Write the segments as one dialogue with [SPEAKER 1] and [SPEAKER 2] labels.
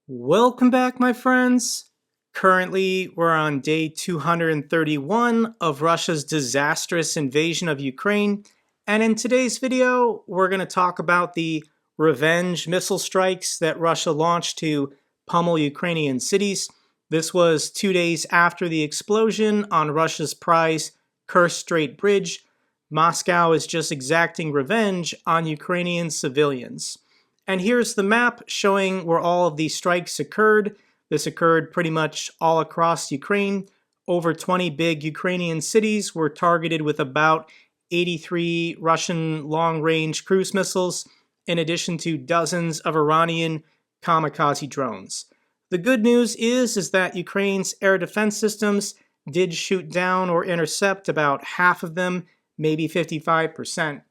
[SPEAKER 1] Welcome back, my friends. Currently, we're on day 231 of Russia's disastrous invasion of Ukraine, and in today's video, we're going to talk about the revenge missile strikes that Russia launched to pummel Ukrainian cities. This was 2 days after the explosion on Russia's prize Kerch Strait Bridge. Moscow is just exacting revenge on Ukrainian civilians. And here's the map showing where all of these strikes occurred. This occurred pretty much all across Ukraine. Over 20 big Ukrainian cities were targeted with about 83 Russian long-range cruise missiles, in addition to dozens of Iranian kamikaze drones. The good news is that Ukraine's air defense systems did shoot down or intercept about half of them, maybe 55%.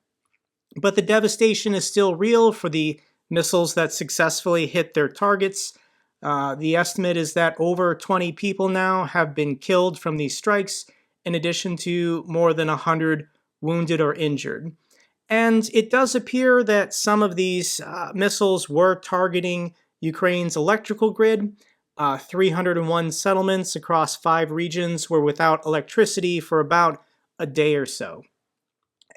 [SPEAKER 1] But the devastation is still real for the missiles that successfully hit their targets. The estimate is that over 20 people now have been killed from these strikes, in addition to more than 100 wounded or injured. And it does appear that some of these missiles were targeting Ukraine's electrical grid. 301 settlements across 5 regions were without electricity for about a day or so.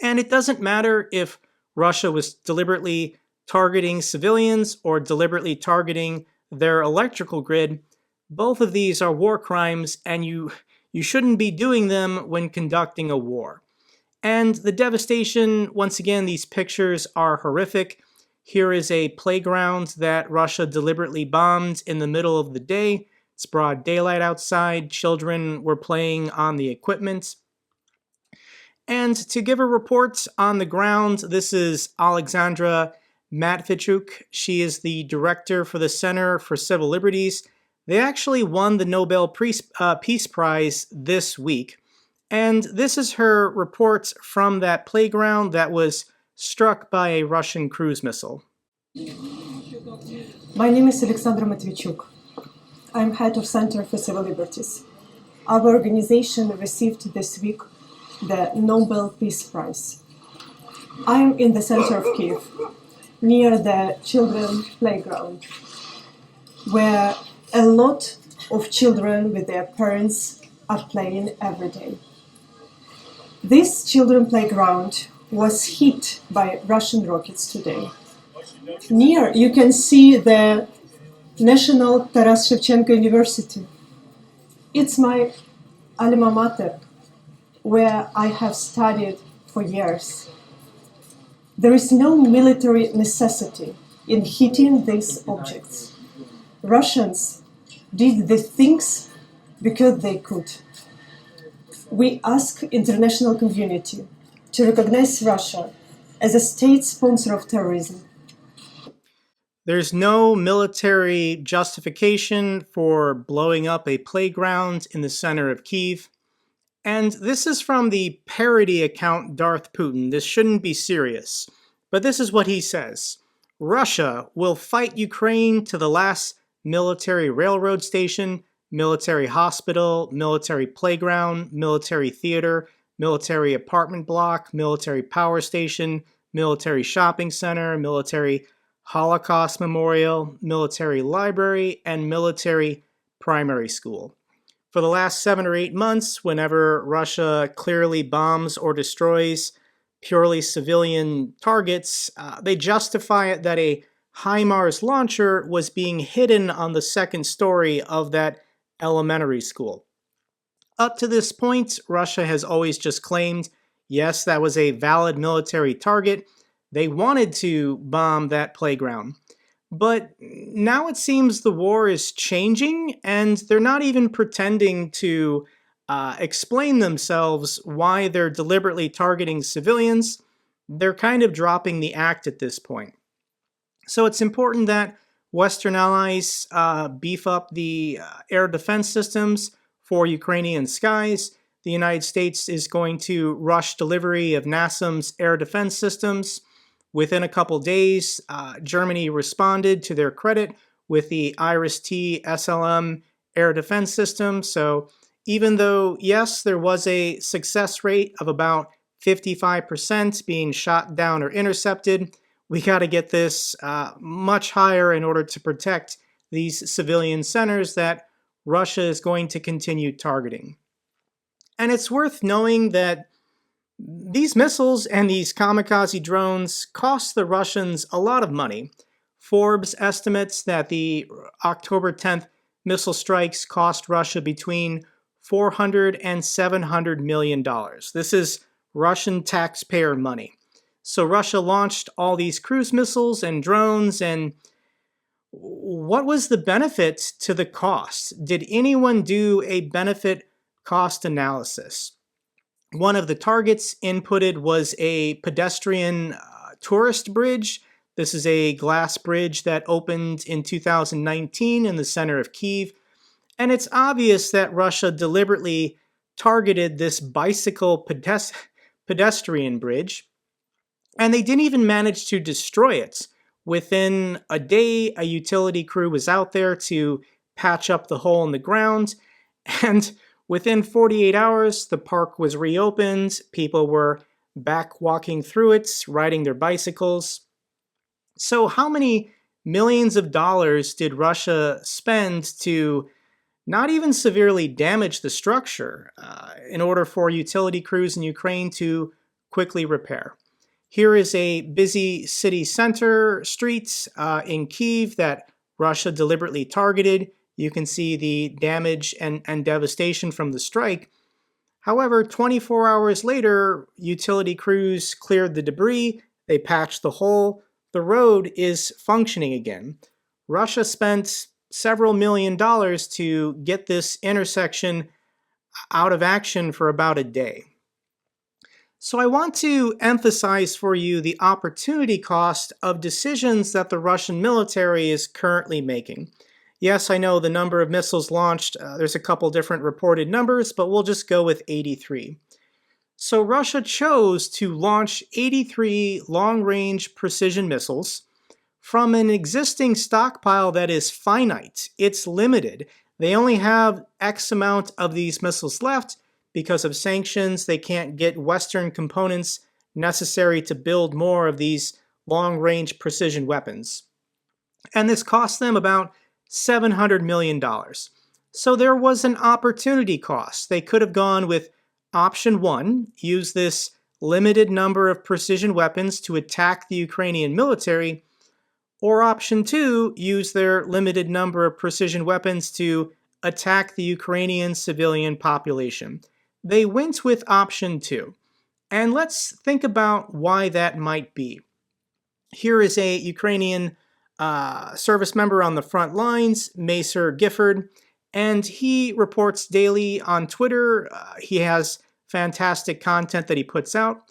[SPEAKER 1] And it doesn't matter if Russia was deliberately targeting civilians or deliberately targeting their electrical grid. Both of these are war crimes, and you shouldn't be doing them when conducting a war. And the devastation, once again, these pictures are horrific. Here is a playground that Russia deliberately bombed in the middle of the day. It's broad daylight outside. Children were playing on the equipment. And to give a report on the ground, this is Alexandra Matvichuk. She is the director for the Center for Civil Liberties. They actually won the Nobel Peace Prize this week. And this is her report from that playground that was struck by a Russian cruise missile.
[SPEAKER 2] My name is Alexandra Matvichuk. I'm head of Center for Civil Liberties. Our organization received this week the Nobel Peace Prize. I'm in the center of Kyiv, near the children playground, where a lot of children with their parents are playing every day. This children playground was hit by Russian rockets today. Near you can see the National Taras Shevchenko University. It's my alma mater, where I have studied for years. There is no military necessity in hitting these objects. Russians did the things because they could. We ask international community to recognize Russia as a state sponsor of terrorism.
[SPEAKER 1] There's no military justification for blowing up a playground in the center of Kyiv. And this is from the parody account Darth Putin. This shouldn't be serious. But this is what he says. Russia will fight Ukraine to the last military railroad station, military hospital, military playground, military theater, military apartment block, military power station, military shopping center, military Holocaust memorial, military library, and military primary school. For the last 7 or 8 months, whenever Russia clearly bombs or destroys purely civilian targets, they justify it that a HIMARS launcher was being hidden on the second story of that elementary school. Up to this point, Russia has always just claimed, yes, that was a valid military target. They wanted to bomb that playground. But now it seems the war is changing, and they're not even pretending to explain themselves why they're deliberately targeting civilians. They're kind of dropping the act at this point. So it's important that Western allies beef up the air defense systems for Ukrainian skies. The United States is going to rush delivery of NASAM's air defense systems. Within a couple days, Germany responded to their credit with the IRIS-T SLM air defense system. So even though, yes, there was a success rate of about 55% being shot down or intercepted, we got to get this much higher in order to protect these civilian centers that Russia is going to continue targeting. And it's worth knowing that these missiles and these kamikaze drones cost the Russians a lot of money. Forbes estimates that the October 10th missile strikes cost Russia between $400 and $700 million. This is Russian taxpayer money. So Russia launched all these cruise missiles and drones, and what was the benefit to the cost? Did anyone do a benefit cost analysis? One of the targets inputted was a pedestrian tourist bridge. This is a glass bridge that opened in 2019 in the center of Kyiv. And it's obvious that Russia deliberately targeted this bicycle pedestrian bridge, and they didn't even manage to destroy it. Within a day, a utility crew was out there to patch up the hole in the ground, and within 48 hours, the park was reopened. People were back walking through it, riding their bicycles. So how many millions of dollars did Russia spend to not even severely damage the structure in order for utility crews in Ukraine to quickly repair? Here is a busy city center streets in Kyiv that Russia deliberately targeted. You can see the damage and devastation from the strike. However, 24 hours later, utility crews cleared the debris, they patched the hole, the road is functioning again. Russia spent several $1,000,000 to get this intersection out of action for about a day. So I want to emphasize for you the opportunity cost of decisions that the Russian military is currently making. Yes, I know the number of missiles launched, there's a couple different reported numbers, but we'll just go with 83. So Russia chose to launch 83 long-range precision missiles from an existing stockpile that is finite. It's limited. They only have X amount of these missiles left. Because of sanctions, they can't get Western components necessary to build more of these long-range precision weapons. And this cost them about $700 million. So there was an opportunity cost. They could have gone with option one, use this limited number of precision weapons to attack the Ukrainian military, or option two, use their limited number of precision weapons to attack the Ukrainian civilian population. They went with option two. And let's think about why that might be. Here is a Ukrainian service member on the front lines, Macer Gifford, and he reports daily on Twitter. He has fantastic content that he puts out.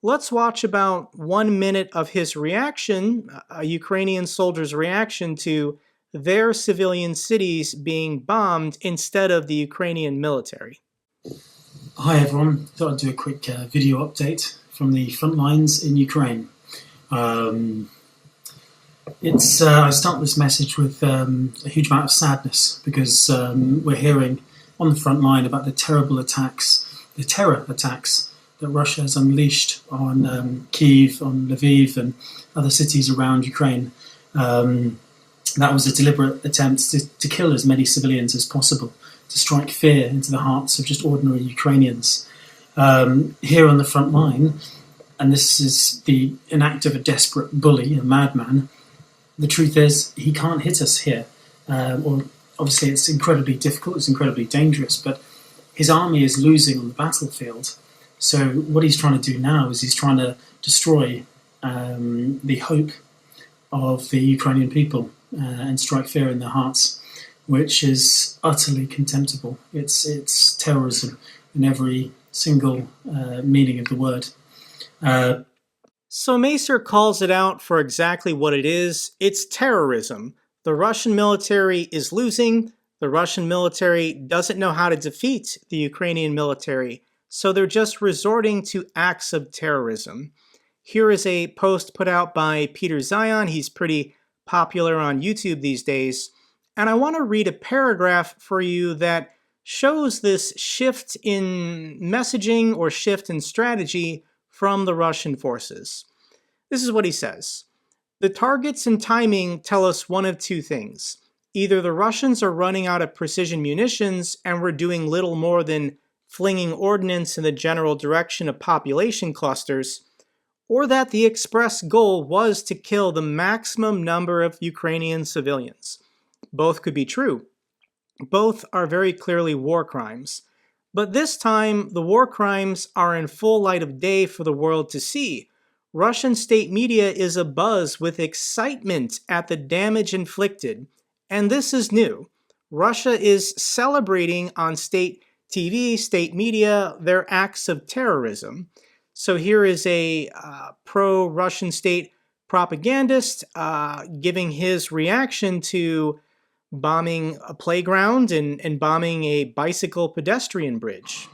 [SPEAKER 1] Let's watch about 1 minute of his reaction, a Ukrainian soldier's reaction to their civilian cities being bombed instead of the Ukrainian military.
[SPEAKER 3] Hi everyone, thought I'd do a quick video update from the front lines in Ukraine. I start this message with a huge amount of sadness because we're hearing on the front line about the terrible attacks, the terror attacks that Russia has unleashed on Kyiv, on Lviv and other cities around Ukraine. That was a deliberate attempt to kill as many civilians as possible, to strike fear into the hearts of just ordinary Ukrainians. Here on the front line, and this is an act of a desperate bully, a madman, the truth is he can't hit us here. Or obviously it's incredibly difficult, it's incredibly dangerous, but his army is losing on the battlefield. So what he's trying to do now is he's trying to destroy the hope of the Ukrainian people and strike fear in their hearts, which is utterly contemptible. It's terrorism in every single meaning of the word.
[SPEAKER 1] So Macer calls it out for exactly what it is. It's terrorism. The Russian military is losing. The Russian military doesn't know how to defeat the Ukrainian military, so they're just resorting to acts of terrorism. Here is a post put out by Peter Zion. He's pretty popular on YouTube these days. And I want to read a paragraph for you that shows this shift in messaging or shift in strategy from the Russian forces. This is what he says. The targets and timing tell us one of two things. Either the Russians are running out of precision munitions and we're doing little more than flinging ordnance in the general direction of population clusters, or that the express goal was to kill the maximum number of Ukrainian civilians. Both could be true. Both are very clearly war crimes. But this time, the war crimes are in full light of day for the world to see. Russian state media is abuzz with excitement at the damage inflicted. And this is new. Russia is celebrating on state TV, state media, their acts of terrorism. So here is a pro-Russian state propagandist giving his reaction to bombing a playground and bombing a bicycle pedestrian bridge.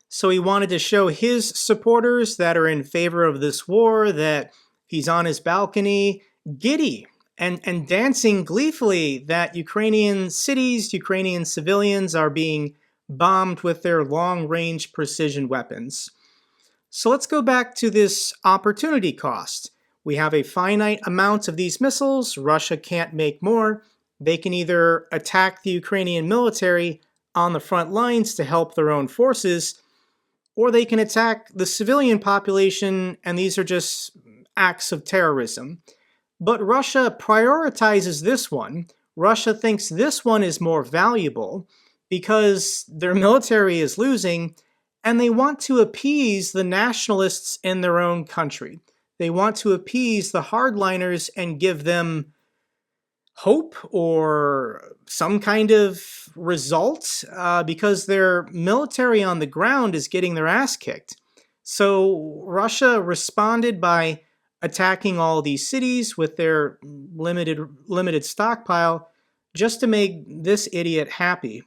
[SPEAKER 1] So he wanted to show his supporters that are in favor of this war that he's on his balcony, giddy and dancing gleefully that Ukrainian cities, Ukrainian civilians are being bombed with their long-range precision weapons. So let's go back to this opportunity cost. We have a finite amount of these missiles. Russia can't make more. They can either attack the Ukrainian military on the front lines to help their own forces, or they can attack the civilian population, and these are just acts of terrorism. But Russia prioritizes this one. Russia thinks this one is more valuable because their military is losing, and they want to appease the nationalists in their own country. They want to appease the hardliners and give them hope or some kind of result because their military on the ground is getting their ass kicked. So Russia responded by attacking all these cities with their limited stockpile just to make this idiot happy.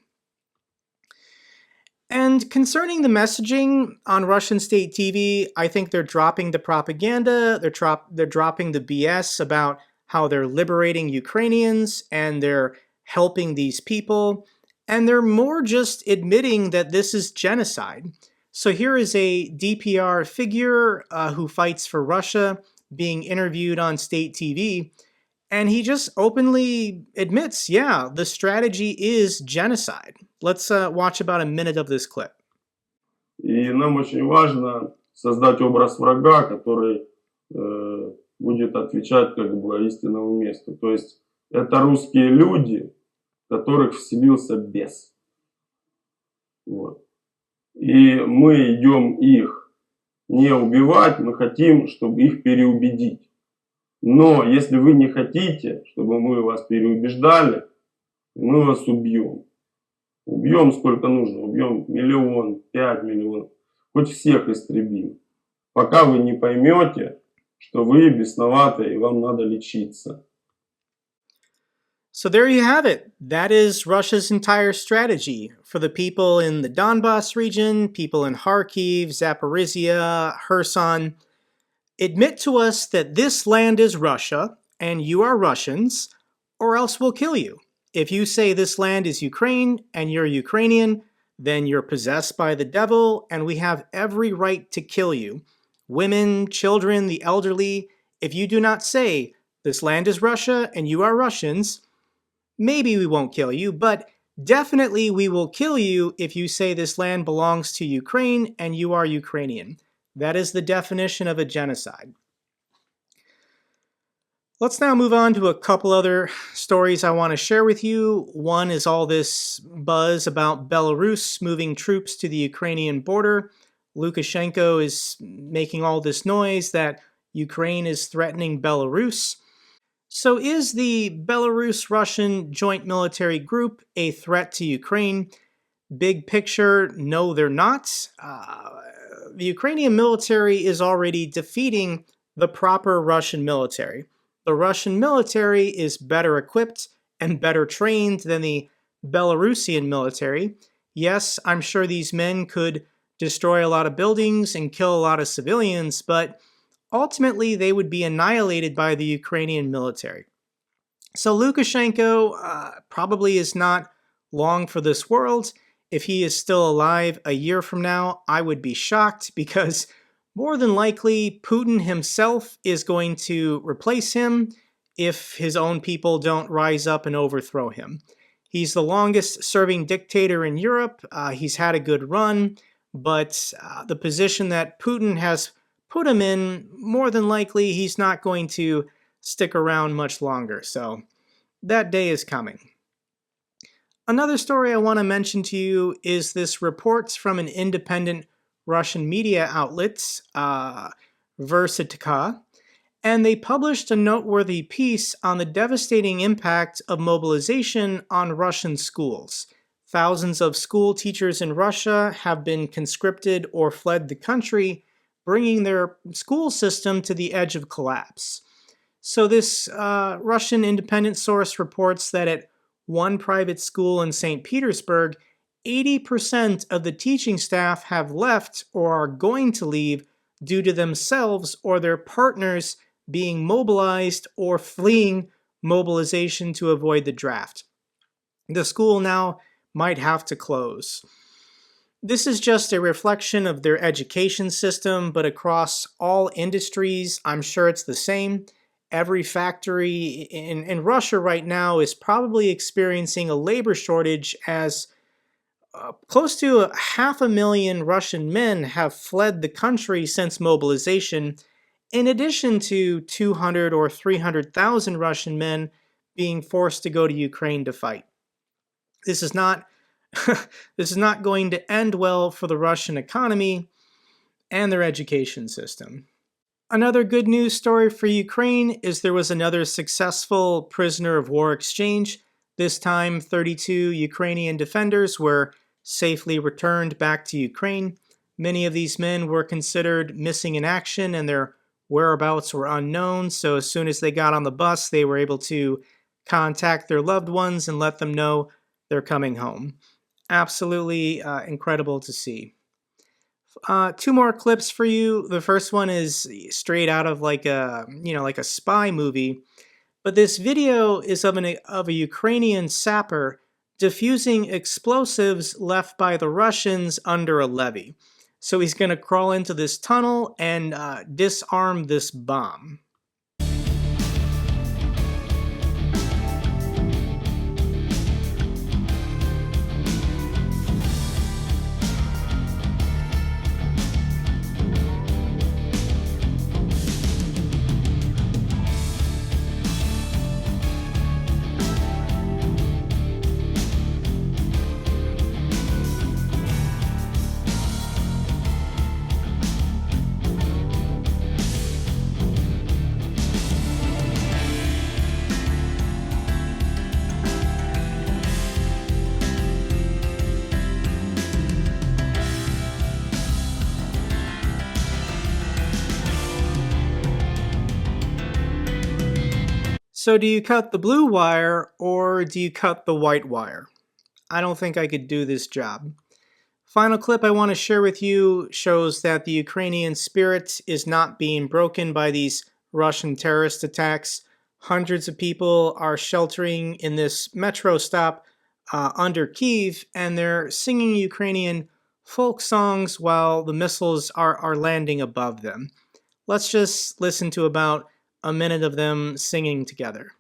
[SPEAKER 1] And concerning the messaging on Russian state TV, I think they're dropping the propaganda, they're dropping the BS about how they're liberating Ukrainians and they're helping these people, and they're more just admitting that this is genocide. So here is a DPR figure who fights for Russia being interviewed on state TV, and he just openly admits, yeah, the strategy is genocide. Let's watch about a minute of this clip.
[SPEAKER 4] И нам очень важно создать образ врага, который будет отвечать как бы истинному месту. То есть это русские люди, в которых вселился бес. Вот. И мы идем их не убивать, мы хотим, чтобы их переубедить. Но если вы не хотите, чтобы мы вас переубеждали, мы вас убьем. Убьем сколько нужно, убьем 1 миллион, 5 миллионов, хоть всех истребим. Пока вы не поймете, что вы бесноватые и вам надо лечиться.
[SPEAKER 1] So there you have it. That is Russia's entire strategy for the people in the Donbass region, people in Kharkiv, Zaporizhia, Kherson. Admit to us that this land is Russia and you are Russians, or else we'll kill you. If you say this land is Ukraine and you're Ukrainian, then you're possessed by the devil and we have every right to kill you. Women, children, the elderly. If you do not say this land is Russia and you are Russians, maybe we won't kill you, but definitely we will kill you if you say this land belongs to Ukraine and you are Ukrainian. That is the definition of a genocide. Let's now move on to a couple other stories I want to share with you. One is all this buzz about Belarus moving troops to the Ukrainian border. Lukashenko is making all this noise that Ukraine is threatening Belarus. So is the Belarus-Russian joint military group a threat to Ukraine? Big picture, no, they're not. The Ukrainian military is already defeating the proper Russian military. The Russian military is better equipped and better trained than the Belarusian military. Yes, I'm sure these men could destroy a lot of buildings and kill a lot of civilians, but ultimately they would be annihilated by the Ukrainian military. So Lukashenko probably is not long for this world. If he is still alive a year from now, I would be shocked because more than likely Putin himself is going to replace him if his own people don't rise up and overthrow him. He's the longest serving dictator in Europe. He's had a good run, but the position that Putin has put him in, more than likely he's not going to stick around much longer. So that day is coming. Another story I want to mention to you is this reports from an independent Russian media outlet, Versitka, and they published a noteworthy piece on the devastating impact of mobilization on Russian schools. Thousands of school teachers in Russia have been conscripted or fled the country, bringing their school system to the edge of collapse. So this Russian independent source reports that at one private school in St. Petersburg, 80% of the teaching staff have left or are going to leave due to themselves or their partners being mobilized or fleeing mobilization to avoid the draft. The school now might have to close. This is just a reflection of their education system, but across all industries, I'm sure it's the same. Every factory in Russia right now is probably experiencing a labor shortage as close to 500,000 Russian men have fled the country since mobilization, in addition to 200 or 300,000 Russian men being forced to go to Ukraine to fight. This is not going to end well for the Russian economy and their education system. Another good news story for Ukraine is there was another successful prisoner of war exchange. This time, 32 Ukrainian defenders were safely returned back to Ukraine. Many of these men were considered missing in action and their whereabouts were unknown, so as soon as they got on the bus, they were able to contact their loved ones and let them know they're coming home. Absolutely incredible to see. Two more clips for you. The first one is straight out of like a spy movie, but this video is of a Ukrainian sapper diffusing explosives left by the Russians under a levee. So he's going to crawl into this tunnel and disarm this bomb. So do you cut the blue wire or do you cut the white wire? I don't think I could do this job. Final clip I want to share with you shows that the Ukrainian spirit is not being broken by these Russian terrorist attacks. Hundreds of people are sheltering in this metro stop under Kyiv, and they're singing Ukrainian folk songs while the missiles are landing above them. Let's just listen to about a minute of them singing together.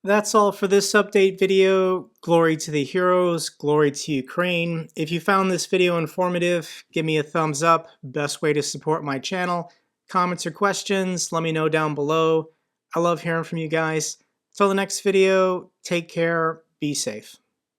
[SPEAKER 1] That's all for this update video. Glory to the heroes, glory to Ukraine. If you found this video informative, give me a thumbs up. Best way to support my channel. Comments or questions, let me know down below. I love hearing from you guys. Till the next video, take care, be safe.